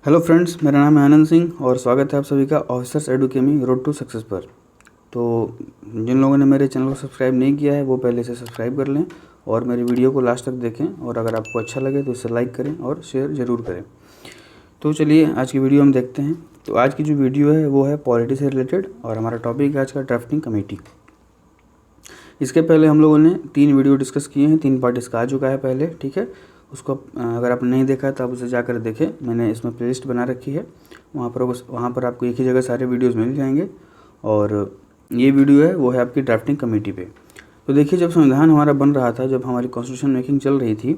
Hello friends, मेरा नाम है आनंद सिंह और स्वागत है आप सभी का ऑफिसर्स एडुकेमी रोड टू सक्सेस पर। तो जिन लोगों ने मेरे चैनल को सब्सक्राइब नहीं किया है वो पहले से सब्सक्राइब कर लें और मेरी वीडियो को लास्ट तक देखें, और अगर आपको अच्छा लगे तो इसे लाइक करें और शेयर ज़रूर करें। तो चलिए आज की वीडियो हम देखते हैं। तो आज की जो वीडियो है वो है पॉलिटी से रिलेटेड और हमारा टॉपिक है आज का ड्राफ्टिंग कमेटी। इसके पहले हम लोगों ने 3 वीडियो डिस्कस किए हैं, 3 पार्ट इसका आ चुका है पहले, ठीक है। उसको अगर आपने नहीं देखा तो आप उसे जाकर देखें, मैंने इसमें प्लेलिस्ट बना रखी है, वहाँ पर आपको एक ही जगह सारे वीडियोस मिल जाएंगे। और ये वीडियो है वो है आपकी ड्राफ्टिंग कमेटी पे। तो देखिए, जब संविधान हमारा बन रहा था, जब हमारी कॉन्स्टिट्यूशन मेकिंग चल रही थी,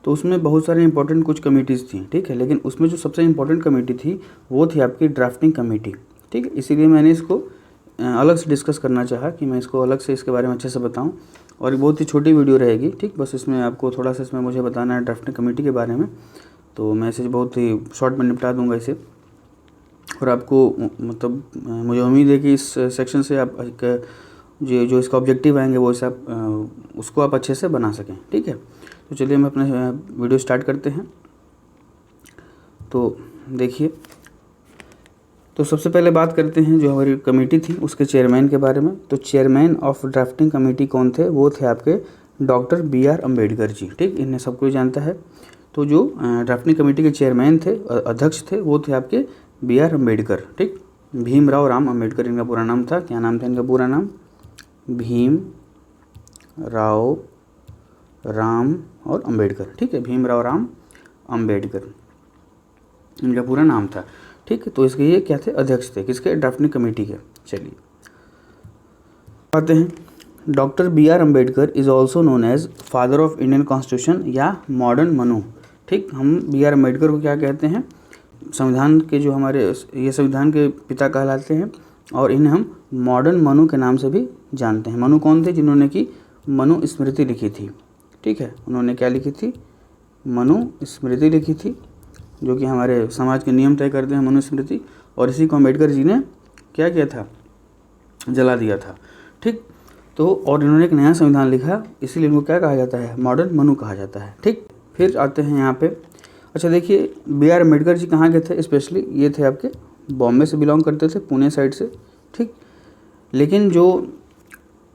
तो उसमें बहुत सारे इंपॉर्टेंट कुछ कमेटीज़ थी, ठीक है। लेकिन उसमें जो सबसे इंपॉर्टेंट कमेटी थी वो थी आपकी ड्राफ्टिंग कमेटी, ठीक है। इसीलिए मैंने इसको अलग से डिस्कस करना चाहा कि मैं इसको अलग से इसके बारे में अच्छे से बताऊं, और बहुत ही छोटी वीडियो रहेगी, ठीक। बस इसमें आपको थोड़ा सा इसमें मुझे बताना है ड्राफ्टिंग कमेटी के बारे में, तो मैं इसे बहुत ही शॉर्ट में निपटा दूंगा इसे। और आपको मतलब मुझे उम्मीद है कि इस सेक्शन से आप एक जो इसका ऑब्जेक्टिव आएंगे वो आप उसको आप अच्छे से बना सकें, ठीक है। तो चलिए हम अपने वीडियो स्टार्ट करते हैं। तो देखिए, तो सबसे पहले बात करते हैं जो हमारी कमेटी थी उसके चेयरमैन के बारे में। तो चेयरमैन ऑफ ड्राफ्टिंग कमेटी कौन थे? वो थे आपके डॉक्टर B.R. अम्बेडकर जी, ठीक। इन्हें सब कोई जानता है। तो जो ड्राफ्टिंग कमेटी के चेयरमैन थे, अध्यक्ष थे, वो थे आपके B.R. अम्बेडकर, ठीक। भीमराव राम अम्बेडकर इनका पूरा नाम था। क्या नाम था इनका पूरा नाम? भीमराव राम और अम्बेडकर, ठीक है। भीमराव राम अम्बेडकर इनका पूरा नाम था, ठीक है। तो इसके ये क्या थे? अध्यक्ष थे किसके? ड्राफ्टिंग कमेटी के। चलिए आते हैं। Doctor B.R. Ambedkar is also known as father of Indian constitution या मॉडर्न मनु, ठीक। हम B.R. अम्बेडकर को क्या कहते हैं? संविधान के जो हमारे ये संविधान के पिता कहलाते हैं, और इन्हें हम मॉडर्न मनु के नाम से भी जानते हैं। मनु कौन थे? जिन्होंने कि मनु स्मृति लिखी थी, ठीक है। उन्होंने क्या लिखी थी? मनु स्मृति लिखी थी, जो कि हमारे समाज के नियम तय करते हैं, मनुस्मृति। और इसी को अम्बेडकर जी ने क्या किया था? जला दिया था, ठीक। तो और इन्होंने एक नया संविधान लिखा, इसीलिए इनको क्या कहा जाता है? मॉडर्न मनु कहा जाता है, ठीक। फिर आते हैं यहाँ पे। अच्छा देखिए, B.R. अम्बेडकर जी कहाँ के थे? स्पेशली ये थे आपके बॉम्बे से बिलोंग करते थे, पुणे साइड से, ठीक। लेकिन जो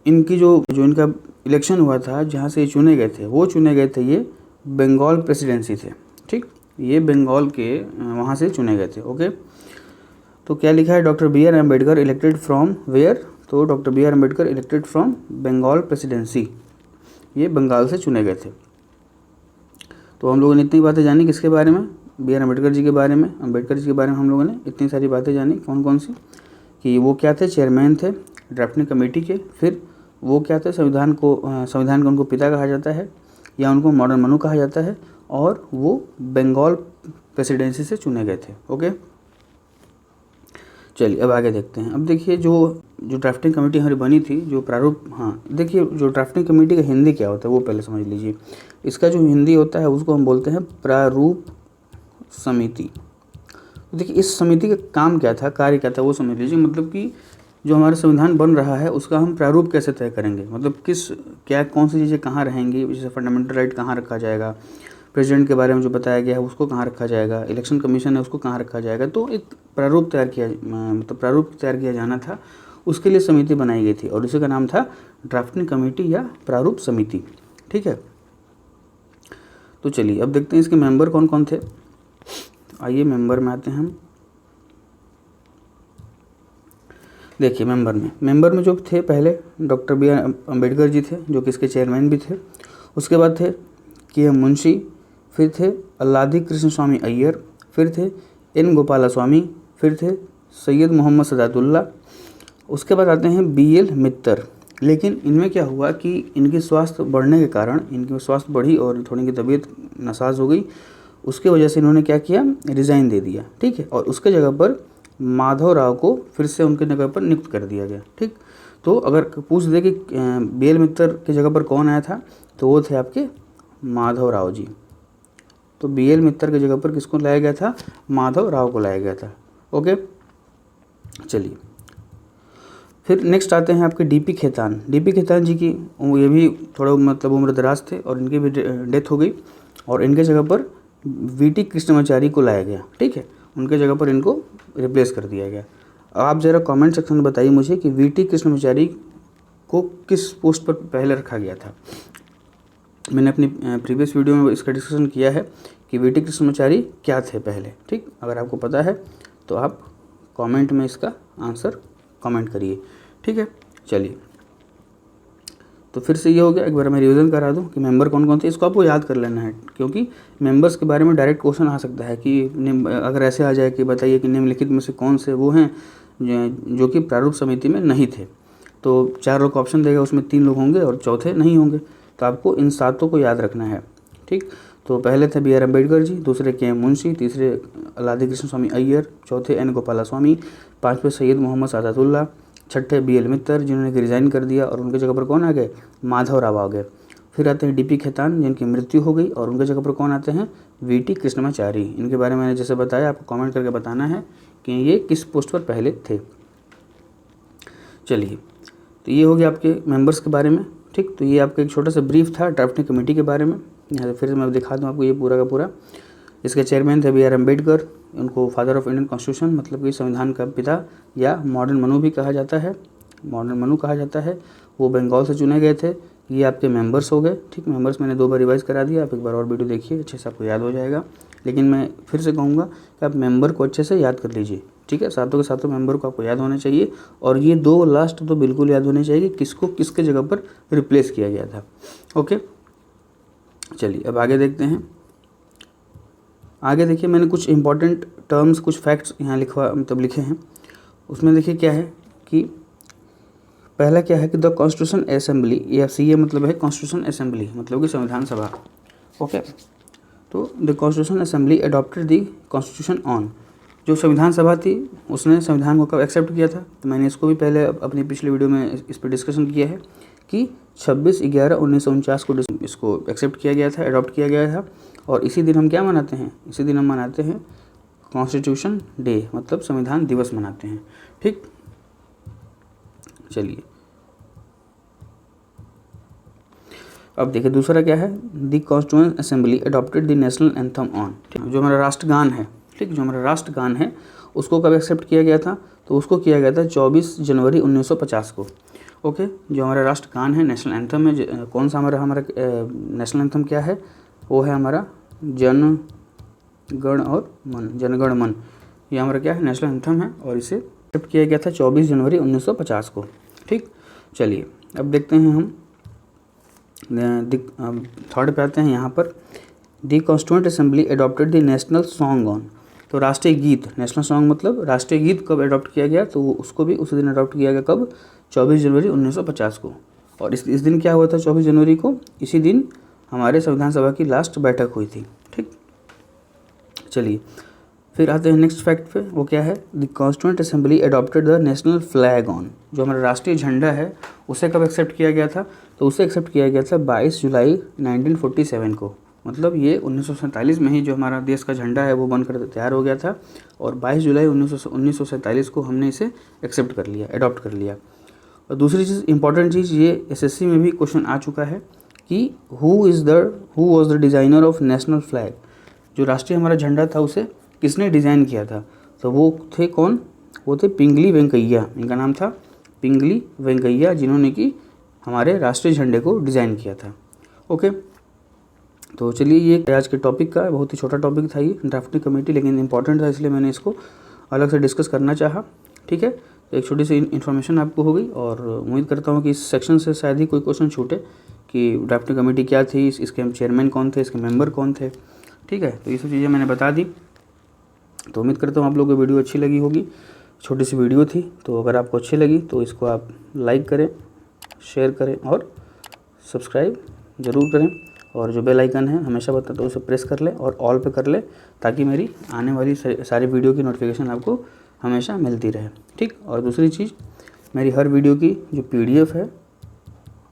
इनका इलेक्शन हुआ था, जहाँ से ये चुने गए थे, वो चुने गए थे ये बंगाल प्रेसिडेंसी थे, ठीक। ये बंगाल के वहाँ से चुने गए थे, ओके। तो क्या लिखा है? Doctor B.R. Ambedkar elected from where? तो doctor B.R. Ambedkar elected from Bengal presidency, ये बंगाल से चुने गए थे। तो हम लोगों ने इतनी बातें जानी किसके बारे में? B.R. अम्बेडकर जी के बारे में। अम्बेडकर जी के बारे में हम लोगों ने इतनी सारी बातें जानी, कौन कौन सी? कि वो क्या थे? चेयरमैन थे ड्राफ्टिंग कमेटी के। फिर वो क्या थे? संविधान को उनको पिता कहा जाता है या उनको मॉडर्न मनु कहा जाता है, और वो बंगाल प्रेसिडेंसी से चुने गए थे, ओके। चलिए अब आगे देखते हैं। अब देखिए, जो ड्राफ्टिंग कमेटी हमारी बनी थी, जो प्रारूप, हाँ देखिए, जो ड्राफ्टिंग कमेटी का हिंदी क्या होता है वो पहले समझ लीजिए। इसका जो हिंदी होता है उसको हम बोलते हैं प्रारूप समिति। देखिए, इस समिति का काम क्या था, कार्य क्या था, वो समझ लीजिए। मतलब कि जो हमारा संविधान बन रहा है उसका हम प्रारूप कैसे तय करेंगे, मतलब कौन सी चीज़ें कहाँ रहेंगी, जैसे फंडामेंटल राइट कहाँ रखा जाएगा, प्रेसिडेंट के बारे में जो बताया गया है उसको कहाँ रखा जाएगा, इलेक्शन कमीशन है उसको कहाँ रखा जाएगा। तो एक प्रारूप तैयार किया जाना था, उसके लिए समिति बनाई गई थी, और उसी का नाम था ड्राफ्टिंग कमेटी या प्रारूप समिति, ठीक है। तो चलिए अब देखते हैं इसके मेंबर कौन कौन थे। आइए मेंबर में आते हैं हम। देखिए मेंबर में जो थे, पहले डॉक्टर B.R. अम्बेडकर जी थे, जो कि इसके चेयरमैन भी थे। उसके बाद थे K.M. मुंशी, फिर थे अल्लादी कृष्ण स्वामी अय्यर, फिर थे N. गोपाला स्वामी, फिर थे सैयद मोहम्मद सदातुल्ला। उसके बाद आते हैं B.L. मित्तर। लेकिन इनमें क्या हुआ कि इनकी स्वास्थ्य बढ़ने के कारण, इनकी स्वास्थ्य बढ़ी और थोड़ी इनकी तबीयत नासाज हो गई, उसके वजह से इन्होंने क्या किया? रिज़ाइन दे दिया, ठीक है। और उसके जगह पर माधव राव को फिर से उनके जगह पर नियुक्त कर दिया गया, ठीक। तो अगर पूछ दे कि B.L. मित्तर की जगह पर कौन आया था, तो वो थे आपके माधव राव जी। तो B.L. मित्तर की जगह पर किसको लाया गया था? माधव राव को लाया गया था, ओके। चलिए फिर नेक्स्ट आते हैं आपके D.P. खेतान। D.P. खेतान जी की ये भी थोड़ा मतलब उम्र दराज थे और इनकी भी डेथ हो गई, और इनके जगह पर V.T. कृष्णमाचारी को लाया गया, ठीक है। उनके जगह पर इनको रिप्लेस कर दिया गया। आप ज़रा कमेंट सेक्शन में बताइए मुझे कि वीटी कृष्णमाचारी को किस पोस्ट पर पहले रखा गया था। मैंने अपनी प्रीवियस वीडियो में इसका डिस्कशन किया है कि वीटी कृष्णमाचारी क्या थे पहले। ठीक, अगर आपको पता है तो आप कमेंट में इसका आंसर कमेंट करिए। ठीक है, चलिए तो फिर से ये हो गया। एक बार मैं रिवीजन करा दूं कि मेंबर कौन कौन थे, इसको आपको याद कर लेना है, क्योंकि मेंबर्स के बारे में डायरेक्ट क्वेश्चन आ सकता है कि अगर ऐसे आ जाए कि बताइए कि निम्नलिखित में से कौन से वो हैं जो कि प्रारूप समिति में नहीं थे। तो 4 लोग का ऑप्शन देगा, उसमें 3 लोग होंगे और चौथे नहीं होंगे। तो आपको इन 7 को याद रखना है। ठीक, तो पहले थे बी आर अम्बेडकर जी, दूसरे के एम मुंशी, तीसरे अलादी कृष्ण स्वामी अय्यर, चौथे एन गोपाला स्वामी, 5वें सैयद मोहम्मद सादातुल्लाह, छठे बी एल मित्तर जिन्होंने कि रिज़ाइन कर दिया और उनके जगह पर कौन आ गए, माधव राव आ गए। फिर आते हैं डीपी खेतान जिनकी मृत्यु हो गई और उनके जगह पर कौन आते हैं, वीटी कृष्णमाचारी। इनके बारे में मैंने जैसे बताया, आपको कमेंट करके बताना है कि ये किस पोस्ट पर पहले थे। चलिए, तो ये हो गया आपके मेंबर्स के बारे में। ठीक, तो ये आपका एक छोटा सा ब्रीफ था ड्राफ्टिंग कमेटी के बारे में। यहाँ से फिर से मैं दिखा दूँ आपको ये पूरा का पूरा। इसके चेयरमैन थे बी आर अम्बेडकर, उनको फादर ऑफ इंडियन कॉन्स्टिट्यूशन मतलब कि संविधान का पिता या मॉडर्न मनु भी कहा जाता है, मॉडर्न मनु कहा जाता है। वो बंगाल से चुने गए थे। ये आपके मेंबर्स हो गए। ठीक, मेंबर्स मैंने 2 बार रिवाइज़ करा दिया, आप एक बार और वीडियो देखिए, अच्छे से आपको याद हो जाएगा। लेकिन मैं फिर से कहूँगा कि आप मेंबर को अच्छे से याद कर लीजिए। ठीक है, सातों के सातों मेंबर को आपको याद होना चाहिए और ये 2 लास्ट तो बिल्कुल याद होने चाहिए कि किसको किसके जगह पर रिप्लेस किया गया था। ओके, चलिए अब आगे देखते हैं। आगे देखिए, मैंने कुछ इंपॉर्टेंट टर्म्स, कुछ फैक्ट्स यहाँ लिखे हैं। उसमें देखिए क्या है कि पहला क्या है कि द कॉन्स्टिट्यूशन असेंबली, या CA मतलब है कॉन्स्टिट्यूशन असेंबली मतलब कि संविधान सभा। ओके, तो the constitution assembly adopted the constitution on, जो संविधान सभा थी उसने संविधान को कब एक्सेप्ट किया था। तो मैंने इसको भी पहले अपनी पिछले वीडियो में इस पर डिस्कशन किया है कि 26/11/1949 को इसको एक्सेप्ट किया गया था, अडॉप्ट किया गया था। और इसी दिन हम क्या मनाते हैं, इसी दिन हम मनाते हैं कॉन्स्टिट्यूशन डे मतलब संविधान दिवस मनाते हैं। ठीक, चलिए अब देखिए दूसरा क्या है, the constituent assembly adopted the national anthem on, जो हमारा राष्ट्रगान है। ठीक, जो हमारा राष्ट्रगान है उसको कब एक्सेप्ट किया गया था, तो उसको किया गया था 24 जनवरी 1950 को। ओके, जो हमारा राष्ट्रगान है, नेशनल एंथम में कौन सा हमारा नेशनल एंथम क्या है, वो है हमारा जन गण और मन, जनगण मन। ये हमारा क्या है, नेशनल एंथम है और इसे एक्सेप्ट किया गया था 24 जनवरी 1950 को। ठीक, चलिए अब देखते हैं हम थर्ड पे आते हैं। यहाँ पर the constituent assembly adopted the national song on, तो राष्ट्रीय गीत, नेशनल सॉन्ग मतलब राष्ट्रीय गीत कब अडॉप्ट किया गया, तो उसको भी उसी दिन अडॉप्ट किया गया, कब, 24 जनवरी 1950 को। और इस दिन क्या हुआ था 24 जनवरी को, इसी दिन हमारे संविधान सभा की लास्ट बैठक हुई थी। ठीक, चलिए फिर आते हैं नेक्स्ट फैक्ट पे। वो क्या है, the constituent assembly adopted the national flag on, जो हमारा राष्ट्रीय झंडा है उसे कब एक्सेप्ट किया गया था, तो उसे एक्सेप्ट किया गया था 22 जुलाई 1947 को। मतलब ये 1947 में ही जो हमारा देश का झंडा है वो बनकर तैयार हो गया था और 22 जुलाई 1947 को हमने इसे एक्सेप्ट कर लिया, अडॉप्ट कर लिया। और दूसरी चीज़, इंपॉर्टेंट चीज़, ये SSC में भी क्वेश्चन आ चुका है कि who was the designer of national flag, जो राष्ट्रीय हमारा झंडा था उसे किसने डिज़ाइन किया था, तो वो थे कौन, वो थे पिंगली वेंकैया। इनका नाम था पिंगली वेंकैया, जिन्होंने कि हमारे राष्ट्रीय झंडे को डिज़ाइन किया था। ओके, तो चलिए ये आज के टॉपिक का बहुत ही छोटा टॉपिक था ये ड्राफ्टिंग कमेटी, लेकिन इंपॉर्टेंट था इसलिए मैंने इसको अलग से डिस्कस करना चाहा। ठीक है, तो एक छोटी सी इन्फॉर्मेशन आपको हो गई और उम्मीद करता हूँ कि इस सेक्शन से शायद ही कोई क्वेश्चन छूटे कि ड्राफ्टिंग कमेटी क्या थी, इसके चेयरमैन कौन थे, इसके मेंबर कौन थे। ठीक है, तो ये सब चीज़ें मैंने बता दी। तो उम्मीद करता हूँ आप लोगों को वीडियो अच्छी लगी होगी। छोटी सी वीडियो थी, तो अगर आपको अच्छी लगी तो इसको आप लाइक करें, शेयर करें और सब्सक्राइब ज़रूर करें। और जो बेल आइकन है हमेशा बताता हूँ उसे प्रेस कर लें और ऑल पे कर लें, ताकि मेरी आने वाली सारी वीडियो की नोटिफिकेशन आपको हमेशा मिलती रहे। ठीक, और दूसरी चीज़, मेरी हर वीडियो की जो PDF है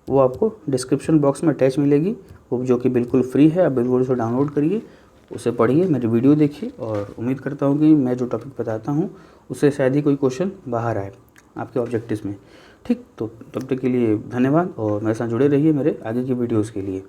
वो आपको डिस्क्रिप्शन बॉक्स में अटैच मिलेगी, वो जो कि बिल्कुल फ्री है। आप बिल्कुल उसे डाउनलोड करिए, उसे पढ़िए, मेरी वीडियो देखिए और उम्मीद करता हूँ कि मैं जो टॉपिक बताता हूँ उससे शायद ही कोई क्वेश्चन बाहर आए आपके ऑब्जेक्टिव्स में। ठीक, तो तब तक के लिए धन्यवाद और मेरे साथ जुड़े रहिए मेरे आगे की वीडियोज़ के लिए।